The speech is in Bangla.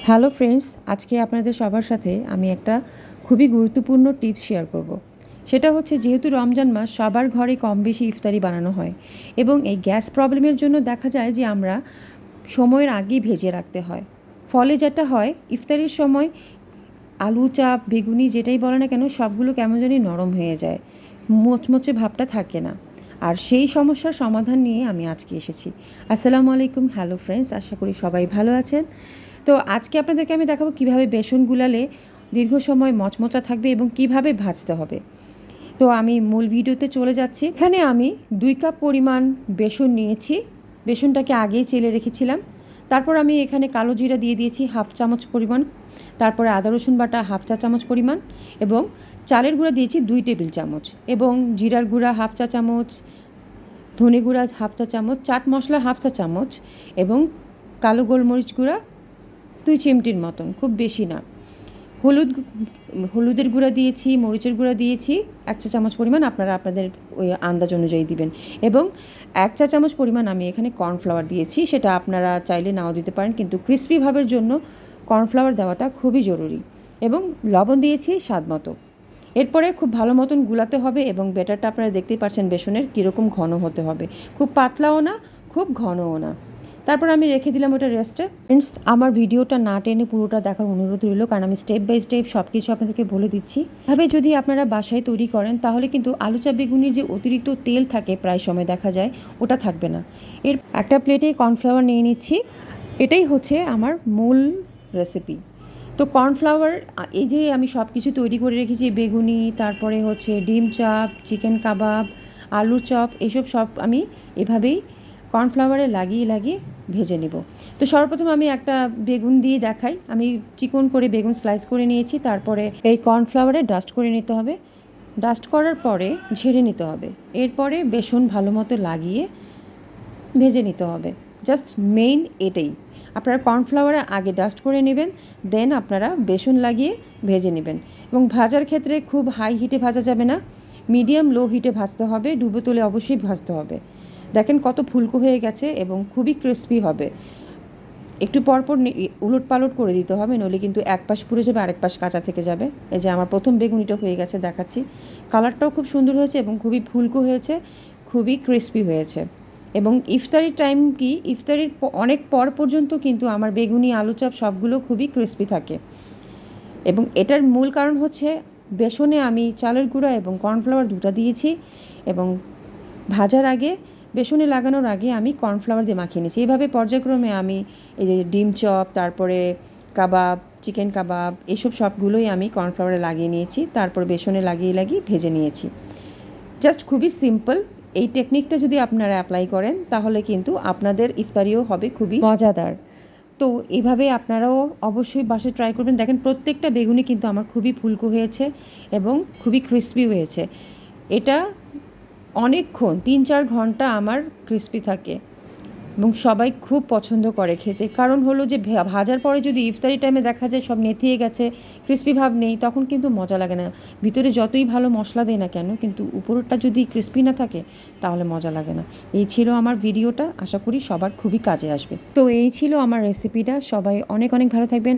হ্যালো ফ্রেন্ডস, আজকে আপনাদের সবার সাথে আমি একটা খুবই গুরুত্বপূর্ণ টিপস শেয়ার করব। সেটা হচ্ছে, যেহেতু রমজান মাস সবার ঘরে কম বেশি ইফতারি বানানো হয় এবং এই গ্যাস প্রবলেমের জন্য দেখা যায় যে আমরা সময়ের আগেই ভেজে রাখতে হয়। ফলে যেটা হয়, ইফতারির সময় আলু চাপ বেগুনি যেটাই বলে না কেন সবগুলো কেমন জানি নরম হয়ে যায়, মোচমোচে ভাবটা থাকে না। আর সেই সমস্যার সমাধান নিয়ে আমি আজকে এসেছি। আসসালামু আলাইকুম, হ্যালো ফ্রেন্ডস, আশা করি সবাই ভালো আছেন। তো আজকে আপনাদেরকে আমি দেখাবো কিভাবে বেসন গুলালে দীর্ঘ সময় মচমচা থাকবে এবং কিভাবে ভাজতে হবে। তো আমি মূল ভিডিওতে চলে যাচ্ছি। এখানে আমি 2 কাপ পরিমাণ বেসন নিয়েছি। বেসনটাকে আগেই চেলে রেখেছিলাম। তারপর আমি এখানে কালো জিরা দিয়ে দিয়েছি হাফ চামচ পরিমাণ, তারপরে আদা রসুন বাটা হাফ চা চামচ পরিমাণ, এবং চালের গুঁড়া দিয়েছি 2 টেবিল চামচ, এবং জিরার গুঁড়া হাফ চা চামচ, ধনে গুঁড়া হাফ চা চামচ, চাট মশলা হাফ চা চামচ, এবং কালো গোলমরিচ গুঁড়া 2 চিমটির মতন, খুব বেশি না। হলুদের গুঁড়া দিয়েছি, মরিচের গুঁড়া দিয়েছি 1 চা চামচ পরিমাণ, আপনারা আপনাদের ওই আন্দাজ অনুযায়ী দিবেন। এবং 1 চা চামচ পরিমাণ আমি এখানে কর্নফ্লাওয়ার দিয়েছি, সেটা আপনারা চাইলে নাও দিতে পারেন, কিন্তু ক্রিস্পি ভাবের জন্য কর্নফ্লাওয়ার দেওয়াটা খুবই জরুরি। এবং লবণ দিয়েছি স্বাদ মতো। এরপরে খুব ভালো মতন গুলাতে হবে, এবং ব্যাটারটা আপনারা দেখতেই পাচ্ছেন বেসনের কীরকম ঘন হতে হবে, খুব পাতলাও না খুব ঘনও না। তারপর আমি রেখে দিলাম ওটা রেস্টে। ফ্রেন্ডস, আমার ভিডিওটা না টেনে পুরোটা দেখার অনুরোধ রইল, কারণ আমি স্টেপ বাই স্টেপ সব কিছু আপনাদেরকে বলে দিচ্ছি। ভাবে যদি আপনারা বাসায় তৈরি করেন তাহলে কিন্তু আলু চা বেগুনির যে অতিরিক্ত তেল থাকে প্রায় সময় দেখা যায়, ওটা থাকবে না। এর একটা প্লেটে কর্নফ্লাওয়ার নিয়ে নিচ্ছি। এটাই হচ্ছে আমার মূল রেসিপি। তো কর্নফ্লাওয়ার, এই যে আমি সব কিছু তৈরি করে রেখেছি, বেগুনি, তারপরে হচ্ছে ডিম চাপ, চিকেন কাবাব, আলুর চপ, এসব সব আমি এভাবেই কর্নফ্লাওয়ারে লাগিয়ে লাগিয়ে ভেজে নেব। তো সর্বপ্রথম আমি একটা বেগুন দিয়ে দেখাই। আমি চিকন করে বেগুন স্লাইস করে নিয়েছি, তারপরে এই কর্নফ্লাওয়ারে ডাস্ট করে নিতে হবে। ডাস্ট করার পরে ঝেড়ে নিতে হবে। এরপরে বেসন ভালো মতো লাগিয়ে ভেজে নিতে হবে। জাস্ট মেইন এটাই। আপনারা কর্নফ্লাওয়ারে আগে ডাস্ট করে নেবেন, দেন আপনারা বেসন লাগিয়ে ভেজে নেবেন। এবং ভাজার ক্ষেত্রে খুব হাই হিটে ভাজা যাবে না, মিডিয়াম লো হিটে ভাজতে হবে। ডুবো তুলে অবশ্যই ভাজতে হবে। দেখেন কত ফুলকো হয়ে গেছে এবং খুবই ক্রিস্পি হবে। একটু পরপর উলট পালট করে দিতে হবে, নইলে কিন্তু এক পাশ পুড়ে যাবে, আরেক পাশ কাঁচা থেকে যাবে। এই যে আমার প্রথম বেগুনিটা হয়ে গেছে, দেখাচ্ছি। কালারটাও খুব সুন্দর হয়েছে এবং খুবই ফুলকো হয়েছে, খুবই ক্রিস্পি হয়েছে। এবং ইফতারির টাইম কি, ইফতারির অনেক পর পর্যন্ত কিন্তু আমার বেগুনি, আলু চপ সবগুলো খুবই ক্রিস্পি থাকে। এবং এটার মূল কারণ হচ্ছে, বেসনে আমি চালের গুঁড়া এবং কর্নফ্লাওয়ার দুটো দিয়েছি, এবং ভাজার আগে, বেসনে লাগানোর আগে আমি কর্নফ্লাওয়ার দিয়ে মাখিয়ে নিয়েছি। এইভাবে পর্যায়ক্রমে আমি এই যে ডিম চপ, তারপরে কাবাব, চিকেন কাবাব, এসব সবগুলোই আমি কর্নফ্লাওয়ারে লাগিয়ে নিয়েছি, তারপর বেসনে লাগিয়ে লাগিয়ে ভেজে নিয়েছি। জাস্ট খুবই সিম্পল। এই টেকনিকটা যদি আপনারা অ্যাপ্লাই করেন তাহলে কিন্তু আপনাদের ইফতারিও হবে খুবই মজাদার। তো এইভাবে আপনারাও অবশ্যই বাসায় ট্রাই করবেন। দেখেন প্রত্যেকটা বেগুনি কিন্তু আমার খুবই ফুলকো হয়েছে এবং খুবই ক্রিস্পি হয়েছে। এটা অনেকক্ষণ 3-4 ঘন্টা আমার ক্রিস্পি থাকে এবং সবাই খুব পছন্দ করে খেতে। কারণ হলো যে ভাজার পরে যদি ইফতারি টাইমে দেখা যায় সব নেতিয়ে গেছে, ক্রিস্পি ভাব নেই, তখন কিন্তু মজা লাগে না। ভিতরে যতই ভালো মশলা দেয় না কেন, কিন্তু উপরটা যদি ক্রিস্পি না থাকে তাহলে মজা লাগে না। এই ছিল আমার ভিডিওটা, আশা করি সবার খুবই কাজে আসবে। তো এই ছিল আমার রেসিপিটা। সবাই অনেক অনেক ভালো থাকবেন।